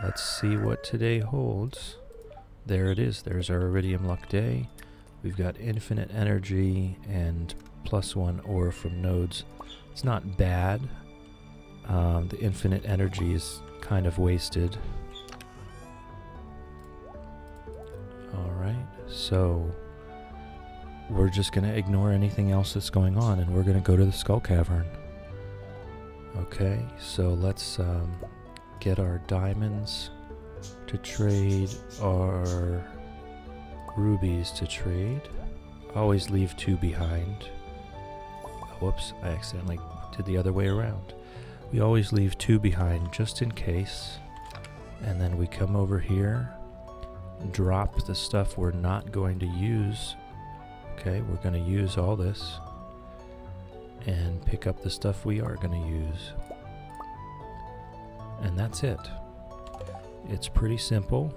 let's see what today holds. There it is. There's our Iridium Luck day. We've got infinite energy and +1 ore from nodes. It's not bad. The infinite energy is kind of wasted. Alright, so we're just going to ignore anything else that's going on and we're going to go to the Skull Cavern. Okay, so let's get our diamonds to trade, our rubies to trade. Always leave 2 behind. Whoops, I accidentally did the other way around. We always leave 2 behind just in case. And then we come over here, drop the stuff we're not going to use. Okay, we're going to use all this. And pick up the stuff we are going to use. And that's it. It's pretty simple.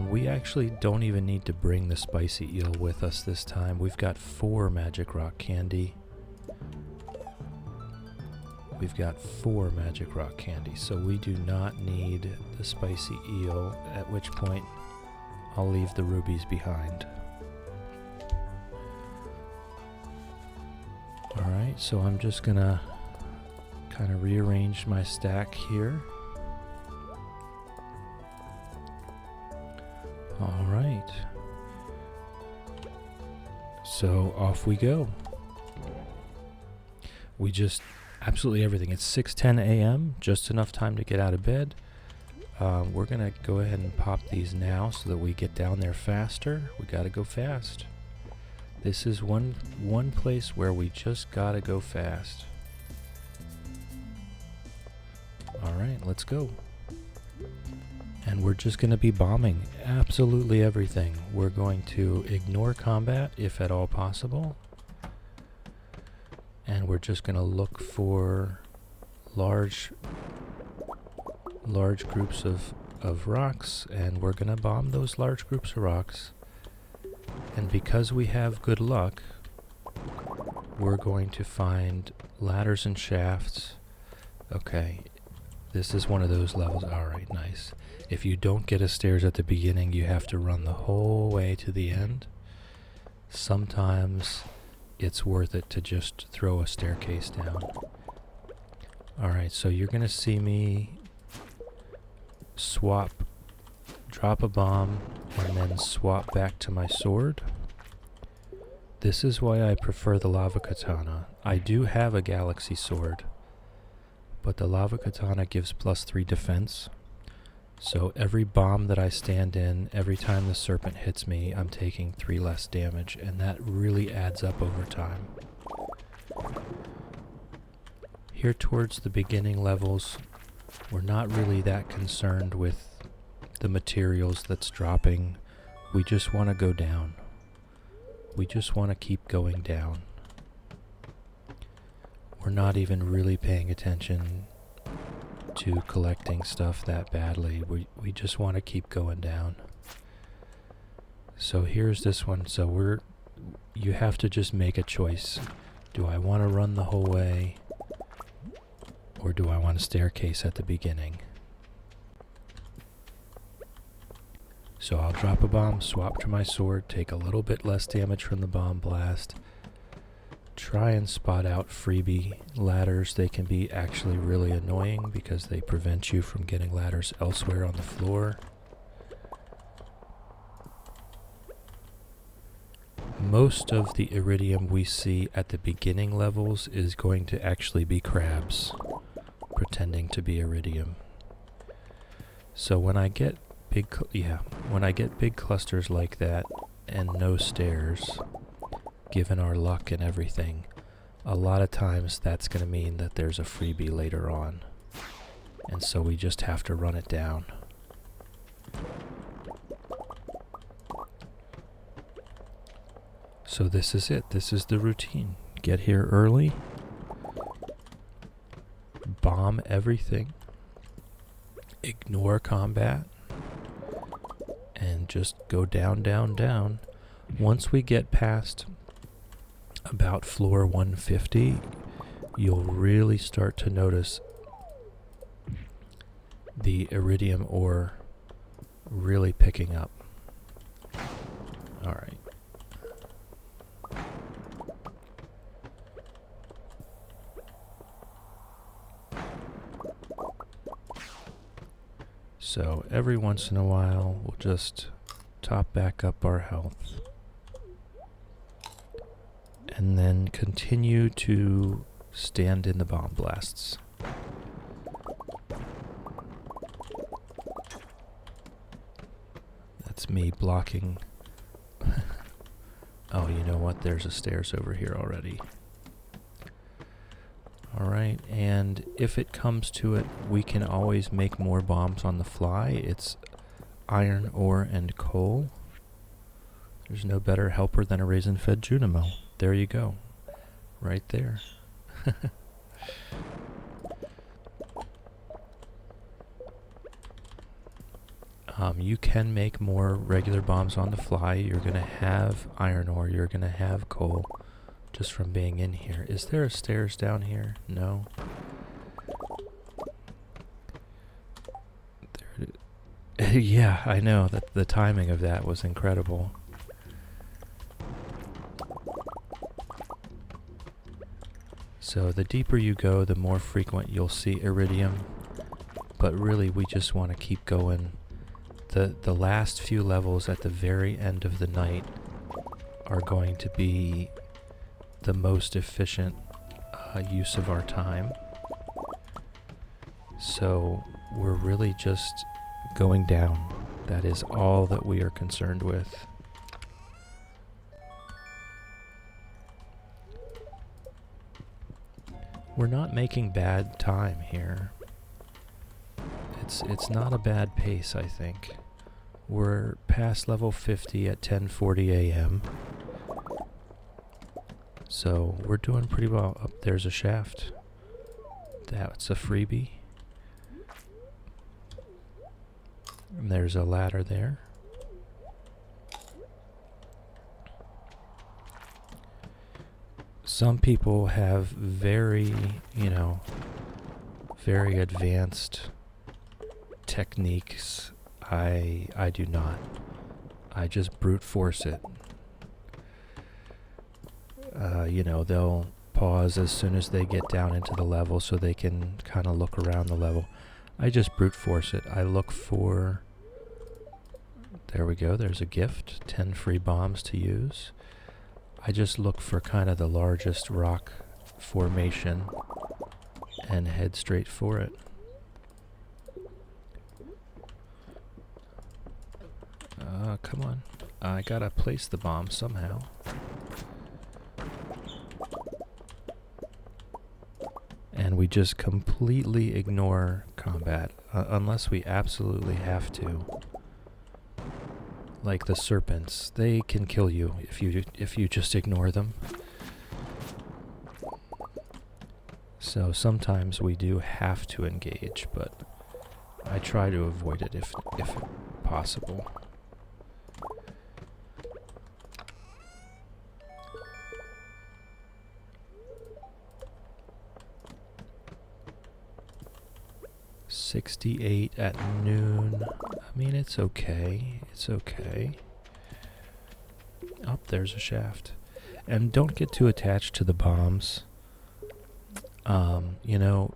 We actually don't even need to bring the spicy eel with us this time. We've got 4 magic rock candy. We've got 4 magic rock candy, so we do not need the spicy eel, at which point I'll leave the rubies behind. Alright, so I'm just gonna kind of rearrange my stack here. Alright. So off we go. We just absolutely everything. It's 6:10 a.m., just enough time to get out of bed. We're gonna go ahead and pop these now so that we get down there faster. We gotta go fast. This is one place where we just gotta go fast. Alright, let's go. And we're just going to be bombing absolutely everything. We're going to ignore combat if at all possible. And we're just going to look for large groups of rocks, and we're going to bomb those large groups of rocks. And because we have good luck, we're going to find ladders and shafts. Okay, this is one of those levels. Alright, nice. If you don't get a stairs at the beginning, you have to run the whole way to the end. Sometimes it's worth it to just throw a staircase down. Alright, so you're going to see me drop a bomb, and then swap back to my sword. This is why I prefer the lava katana. I do have a galaxy sword, but the lava katana gives +3 defense. So every bomb that I stand in, every time the serpent hits me, I'm taking 3 less damage, and that really adds up over time. Here towards the beginning levels, we're not really that concerned with the materials that's dropping. We just want to go down. We just want to keep going down. We're not even really paying attention to collecting stuff that badly. We just want to keep going down. So here's this one. So you have to just make a choice. Do I want to run the whole way, or do I want a staircase at the beginning? So I'll drop a bomb, swap to my sword, take a little bit less damage from the bomb blast. Try and spot out freebie ladders. They can be actually really annoying because they prevent you from getting ladders elsewhere on the floor. Most of the iridium we see at the beginning levels is going to actually be crabs pretending to be iridium. So when I get big clusters like that and no stairs, given our luck and everything, a lot of times that's going to mean that there's a freebie later on. And so we just have to run it down. So this is it. This is the routine. Get here early. Bomb everything. Ignore combat. And just go down, down, down. Once we get past about floor 150, you'll really start to notice the iridium ore really picking up. All right. So every once in a while, we'll just top back up our health. And then continue to stand in the bomb blasts. That's me blocking. Oh, you know what? There's a stairs over here already. Alright, and if it comes to it, we can always make more bombs on the fly. It's iron ore and coal. There's no better helper than a raisin-fed Junimo. There you go. Right there. You can make more regular bombs on the fly. You're going to have iron ore. You're going to have coal just from being in here. Is there a stairs down here? No. There it is. Yeah, I know. That the timing of that was incredible. So the deeper you go, the more frequent you'll see iridium. But really, we just want to keep going. The last few levels at the very end of the night are going to be the most efficient use of our time. So we're really just going down. That is all that we are concerned with. We're not making bad time here. It's not a bad pace, I think. We're past level 50 at 10:40 a.m. So we're doing pretty well. Up there's a shaft. That's a freebie. And there's a ladder there. Some people have very, very advanced techniques. I do not. I just brute force it. They'll pause as soon as they get down into the level so they can kind of look around the level. I just brute force it. I look for... There we go. There's a gift. 10 free bombs to use. I just look for kind of the largest rock formation and head straight for it. Come on. I gotta place the bomb somehow. And we just completely ignore combat, unless we absolutely have to. Like the serpents, they can kill you if you just ignore them. So sometimes we do have to engage, but I try to avoid it if possible. $68 at noon. I mean, it's okay. It's okay. Oh, there's a shaft. And don't get too attached to the bombs.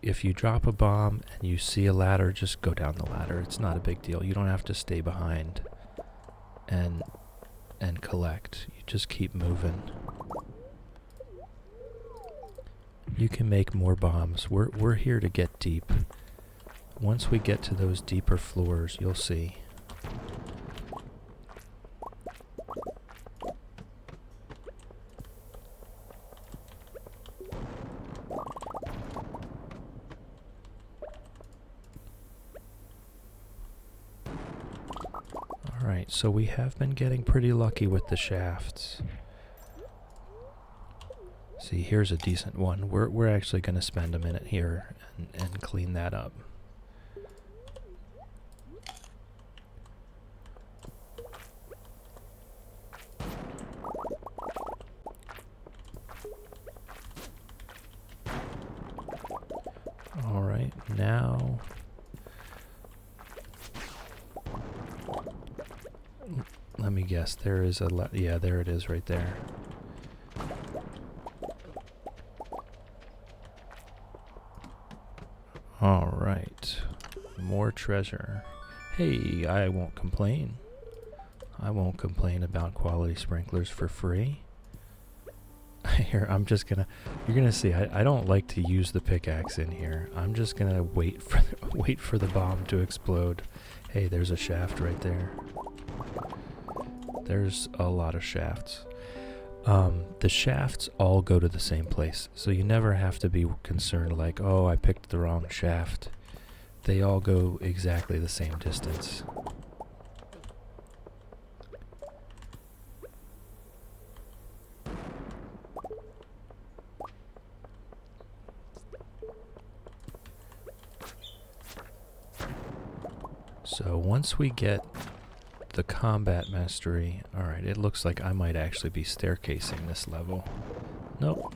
If you drop a bomb and you see a ladder, just go down the ladder. It's not a big deal. You don't have to stay behind and collect. You just keep moving. You can make more bombs. We're here to get deep. Once we get to those deeper floors, you'll see. Alright, so we have been getting pretty lucky with the shafts. See, here's a decent one. We're actually going to spend a minute here and clean that up. Alright, now Let me guess. There is a yeah, there it is right there. All right. More treasure. Hey, I won't complain. I won't complain about quality sprinklers for free. Here, I'm just gonna... You're gonna see, I don't like to use the pickaxe in here. I'm just gonna wait for the bomb to explode. Hey, there's a shaft right there. There's a lot of shafts. The shafts all go to the same place, so you never have to be concerned like, oh, I picked the wrong shaft. They all go exactly the same distance. So once we get the combat mastery, alright, it looks like I might actually be staircasing this level. Nope.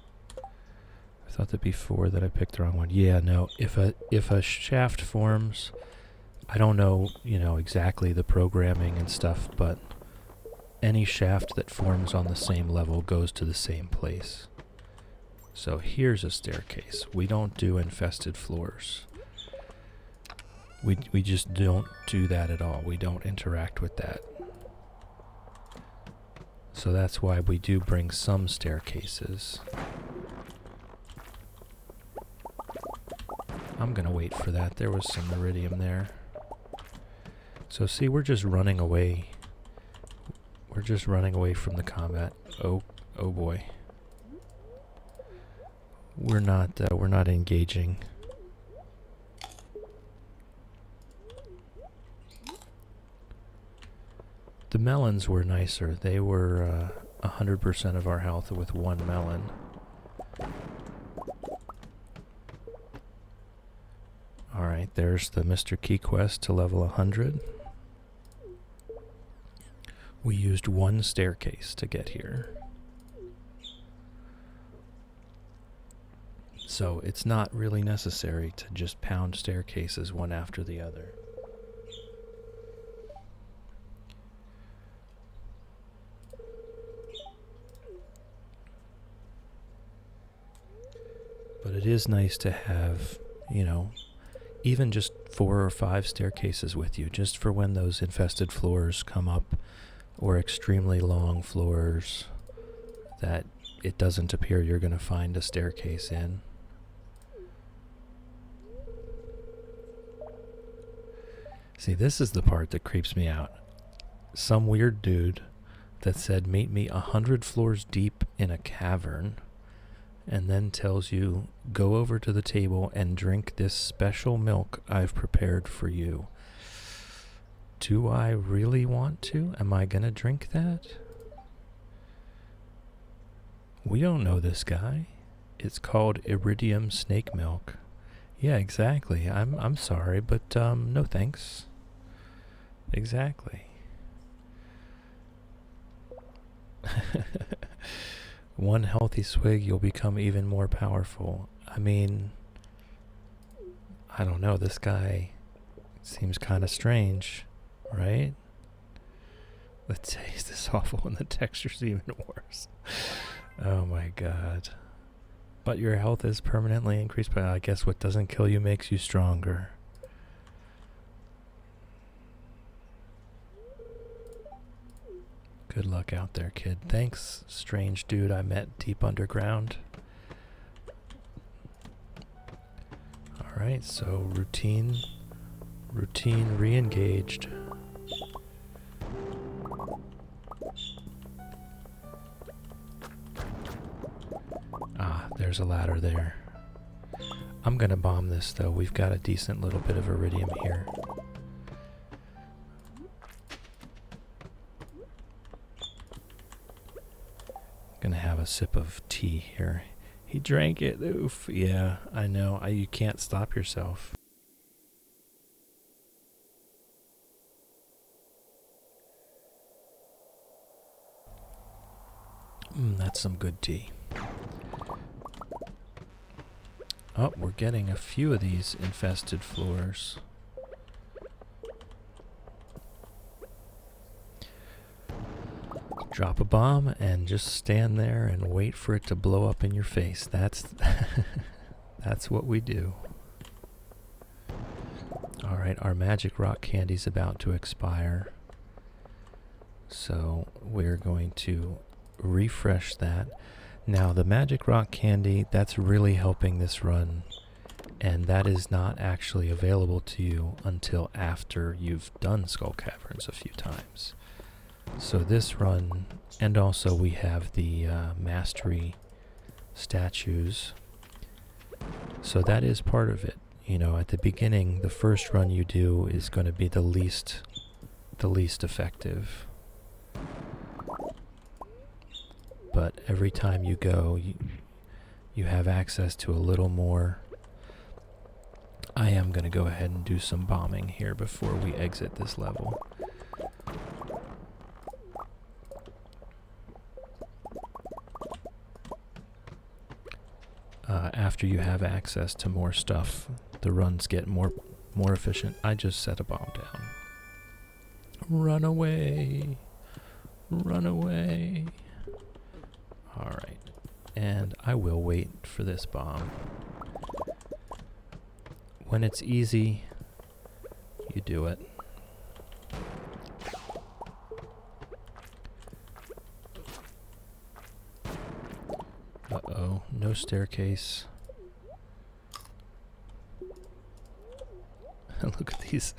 I thought that before that I picked the wrong one. Yeah, no, if a shaft forms, I don't know, exactly the programming and stuff, but any shaft that forms on the same level goes to the same place. So here's a staircase. We don't do infested floors. We just don't do that at all. We don't interact with that. So that's why we do bring some staircases. I'm gonna wait for that. There was some iridium there. So see, we're just running away. We're just running away from the combat. Oh boy. We're not engaging. The melons were nicer. They were 100% of our health with one melon. Alright, there's the Mr. Key quest to level 100. We used one staircase to get here. So it's not really necessary to just pound staircases one after the other. But it is nice to have, even just 4 or 5 staircases with you, just for when those infested floors come up, or extremely long floors that it doesn't appear you're going to find a staircase in. See, this is the part that creeps me out. Some weird dude that said, meet me 100 floors deep in a cavern, and then tells you, go over to the table and drink this special milk I've prepared for you. Do I really want to? Am I gonna drink that? We don't know this guy. It's called Iridium snake milk. Yeah, exactly. I'm sorry, but no thanks. Exactly. One healthy swig, you'll become even more powerful. I mean, I don't know, this guy seems kind of strange, right? The taste is awful and the texture's even worse. Oh my god. But your health is permanently increased by, I guess what doesn't kill you makes you stronger. Good luck out there, kid. Thanks, strange dude I met deep underground. Alright, so routine re-engaged. Ah, there's a ladder there. I'm gonna bomb this though. We've got a decent little bit of iridium here. Gonna have a sip of tea here. He drank it. Oof. Yeah, I know. You can't stop yourself. That's some good tea. Oh, we're getting a few of these infested floors. drop a bomb and just stand there and wait for it to blow up in your face. That's that's what we do. Alright, our magic rock candy's about to expire. So we're going to refresh that. Now the magic rock candy, that's really helping this run, and that is not actually available to you until after you've done Skull Caverns a few times. So this run, and also we have the mastery statues, so that is part of it. You know, at the beginning, the first run you do is going to be the least effective. But every time you go, you have access to a little more. I am going to go ahead and do some bombing here before we exit this level. After you have access to more stuff, the runs get more efficient. I just set a bomb down. Run away! Run away! Alright, and I will wait for this bomb. When it's easy, you do it. Uh-oh, no staircase. Look at these.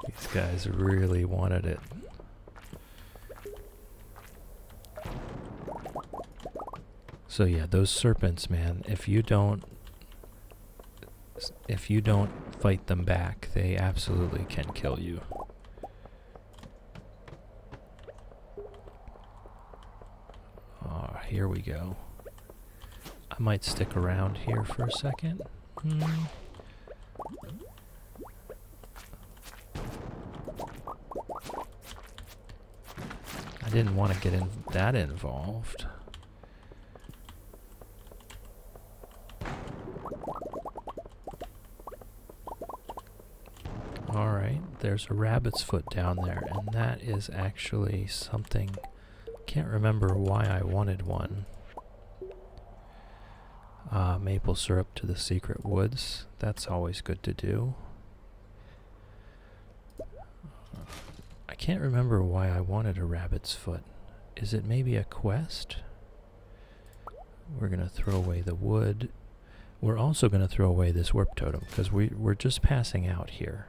These guys really wanted it. So yeah, those serpents, man, if you don't fight them back, they absolutely can kill you. Here we go. I might stick around here for a second. I didn't want to get that involved. Alright, there's a rabbit's foot down there, and that is actually something. Can't remember why I wanted one. Maple syrup to the secret woods. That's always good to do. I can't remember why I wanted a rabbit's foot. Is it maybe a quest? We're going to throw away the wood. We're also going to throw away this warp totem because we're just passing out here.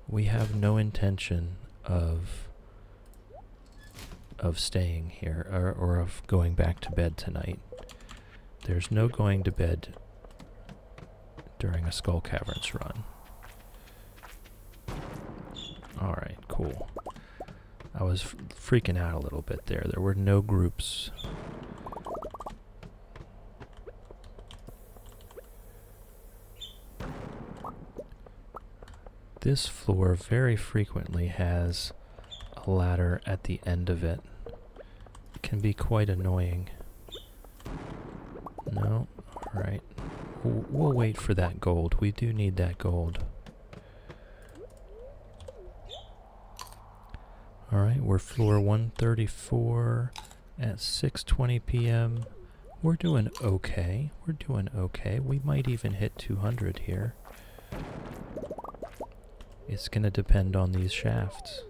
We have no intention of staying here or of going back to bed tonight. There's no going to bed during a Skull Caverns run. Alright, cool. I was freaking out a little bit there. There were no groups. This floor very frequently has a ladder at the end of it. It can be quite annoying. No? Alright. We'll wait for that gold. We do need that gold. Alright, we're floor 134 at 6:20 p.m. We're doing okay. We're doing okay. We might even hit 200 here. It's going to depend on these shafts.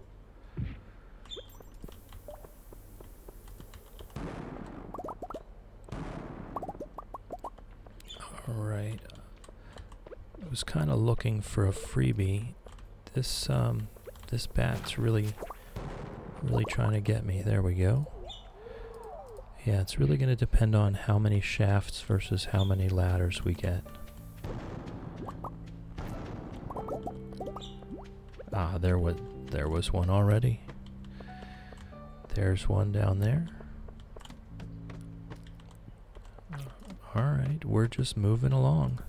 Alright. I was kind of looking for a freebie. This bat's really trying to get me. There we go. Yeah, it's really going to depend on how many shafts versus how many ladders we get. Ah, there was one already. There's one down there. Alright, we're just moving along.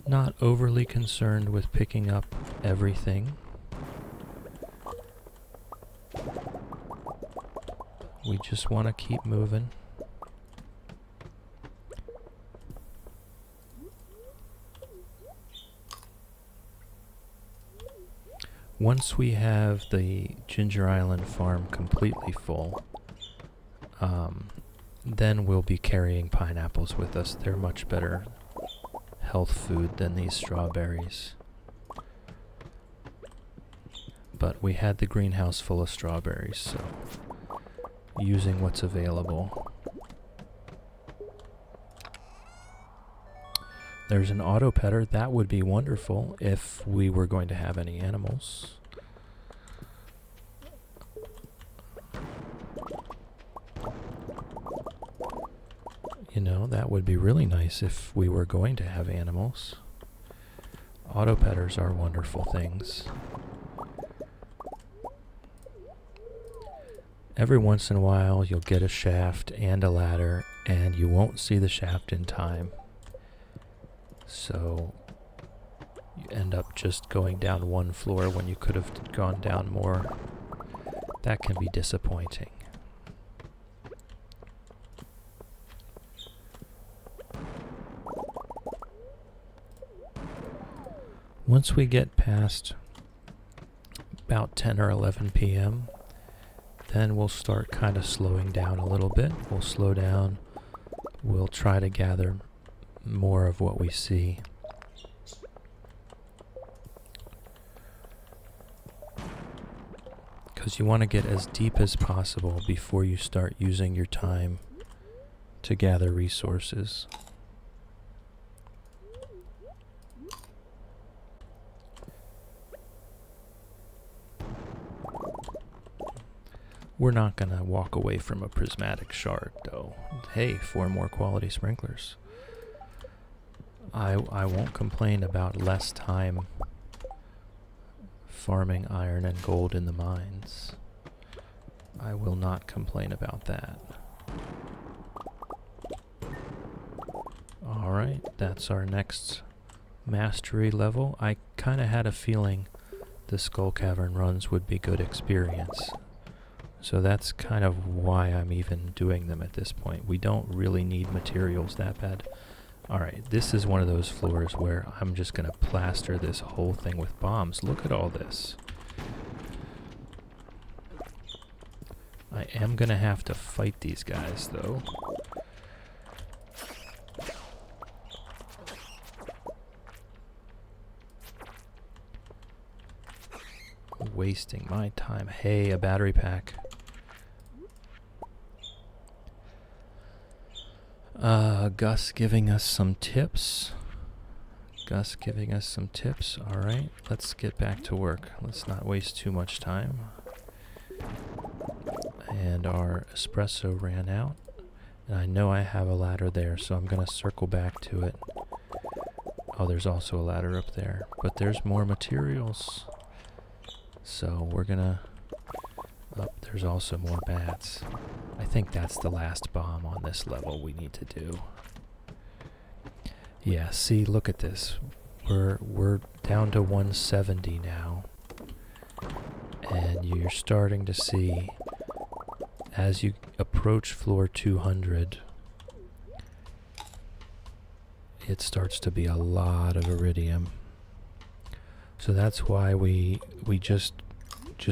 Not overly concerned with picking up everything. We just want to keep moving. Once we have the Ginger Island farm completely full, then we'll be carrying pineapples with us. They're much better health food than these strawberries. But we had the greenhouse full of strawberries, so using what's available. There's an auto petter. That would be wonderful if we were going to have any animals. You know, that would be really nice if we were going to have animals. Auto petters are wonderful things. Every once in a while, you'll get a shaft and a ladder, and you won't see the shaft in time. So you end up just going down one floor when you could have gone down more. That can be disappointing. Once we get past about 10 or 11 p.m., then we'll start kind of slowing down a little bit. We'll slow down. We'll try to gather more of what we see. Because you want to get as deep as possible before you start using your time to gather resources. We're not going to walk away from a prismatic shard, though. Hey, 4 more quality sprinklers. I won't complain about less time farming iron and gold in the mines. I will not complain about that. Alright, that's our next mastery level. I kind of had a feeling the Skull Cavern runs would be good experience. So that's kind of why I'm even doing them at this point. We don't really need materials that bad. Alright, this is one of those floors where I'm just going to plaster this whole thing with bombs. Look at all this. I am going to have to fight these guys, though. Wasting my time. Hey, a battery pack. Gus giving us some tips. Alright, let's get back to work. Let's not waste too much time. And our espresso ran out. And I know I have a ladder there, so I'm going to circle back to it. Oh, there's also a ladder up there. But there's more materials. So we're going to... Oh, there's also more bats. I think that's the last bomb on this level we need to do. Yeah, see, look at this. We're down to 170 now. And you're starting to see, as you approach floor 200, it starts to be a lot of iridium. So that's why we just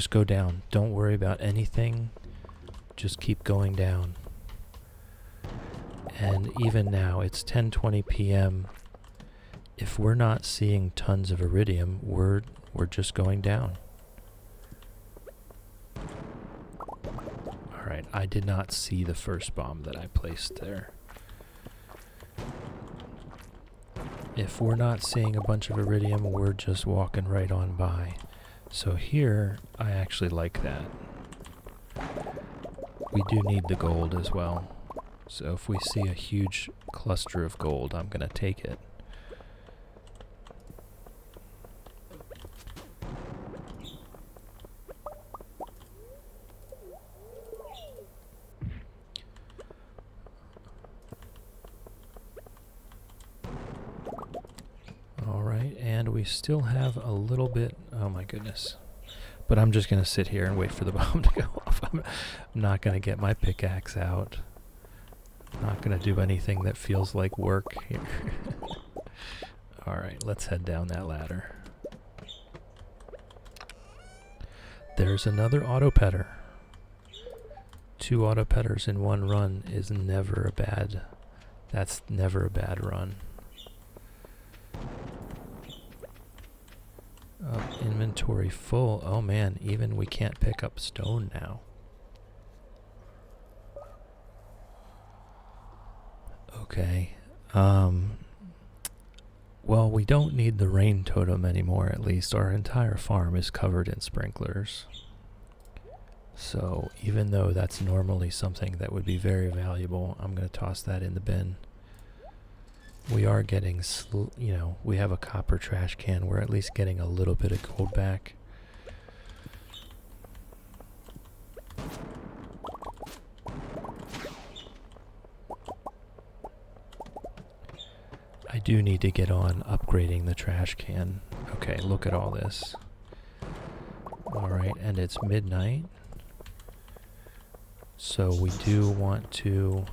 go down. Don't worry about anything. Just keep going down. And even now, it's 10:20 p.m. If we're not seeing tons of iridium, we're just going down. Alright, I did not see the first bomb that I placed there. If we're not seeing a bunch of iridium, we're just walking right on by. So here, I actually like that. We do need the gold as well. So if we see a huge cluster of gold, I'm going to take it. Alright, and we still have a little bit... Oh my goodness. But I'm just going to sit here and wait for the bomb to go off. I'm not going to get my pickaxe out. Not going to do anything that feels like work here. Alright, let's head down that ladder. There's another auto petter. 2 auto petters in one run is never a bad. That's never a bad run. Inventory full. Oh man, even we can't pick up stone now. Okay. Well, we don't need the rain totem anymore, at least. Our entire farm is covered in sprinklers. So even though that's normally something that would be very valuable, I'm going to toss that in the bin. We are getting, we have a copper trash can. We're at least getting a little bit of gold back. I do need to get on upgrading the trash can. Okay, look at all this. Alright, and it's midnight. So we do want to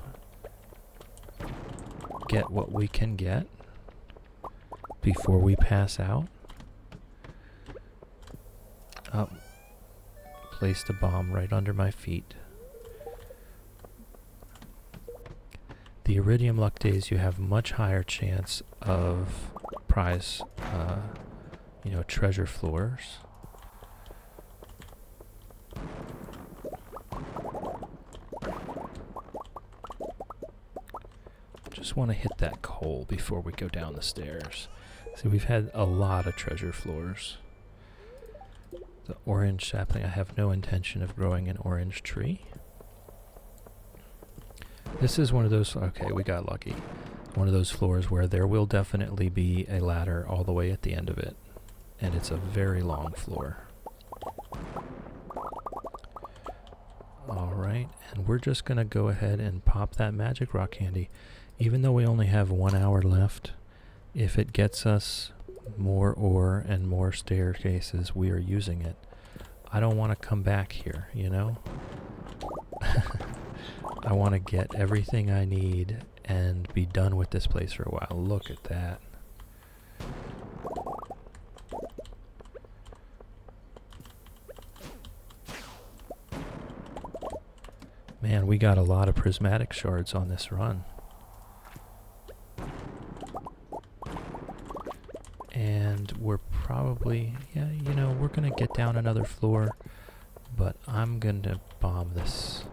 get what we can get before we pass out. Oh, placed a bomb right under my feet. The Iridium Luck days, you have much higher chance of prize, treasure floors. Just want to hit that coal before we go down the stairs. So we've had a lot of treasure floors. The orange sapling, I have no intention of growing an orange tree. This is one of those, okay, we got lucky. One of those floors where there will definitely be a ladder all the way at the end of it. And it's a very long floor. Alright, and we're just going to go ahead and pop that magic rock candy. Even though we only have 1 hour left, if it gets us more ore and more staircases, we are using it. I don't want to come back here, you know? I want to get everything I need and be done with this place for a while. Look at that. Man, we got a lot of prismatic shards on this run. And we're probably, we're going to get down another floor, but I'm going to bomb this.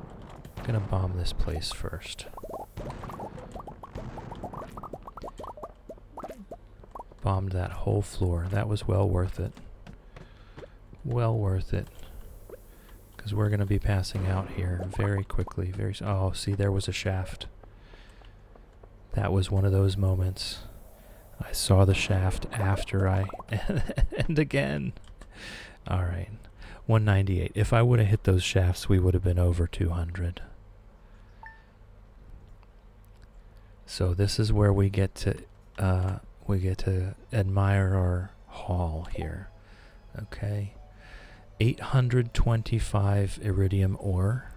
I'm going to bomb this place first. Bombed that whole floor. That was well worth it. Well worth it. Because we're going to be passing out here very quickly. Oh, see, there was a shaft. That was one of those moments. I saw the shaft after and again. Alright. 198. If I would have hit those shafts, we would have been over 200. So this is where we get to admire our haul here. Okay. 825 iridium ore,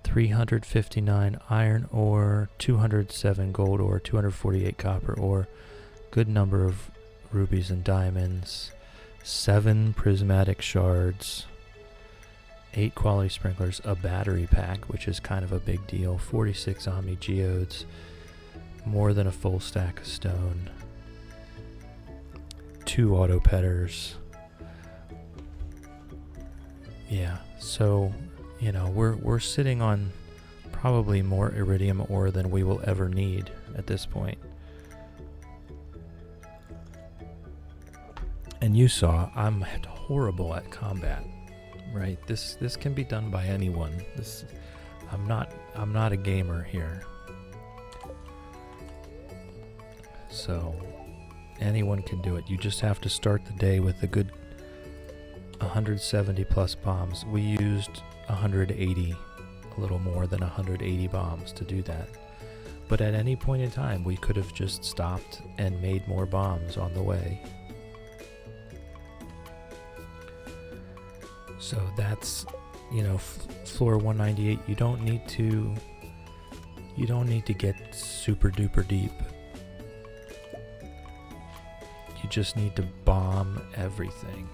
359 iron ore, 207 gold ore, 248 copper ore, good number of rubies and diamonds, 7 prismatic shards, 8 quality sprinklers, a battery pack, which is kind of a big deal, 46 Omni Geodes, more than a full stack of stone, 2 auto petters. Yeah, so, we're sitting on probably more iridium ore than we will ever need at this point. And you saw, I'm horrible at combat, right? This can be done by anyone. I'm not a gamer here. So, anyone can do it. You just have to start the day with a good 170 plus bombs. We used 180, a little more than 180 bombs to do that. But at any point in time, we could have just stopped and made more bombs on the way. So that's, floor 198. You don't need to get super duper deep. You just need to bomb everything.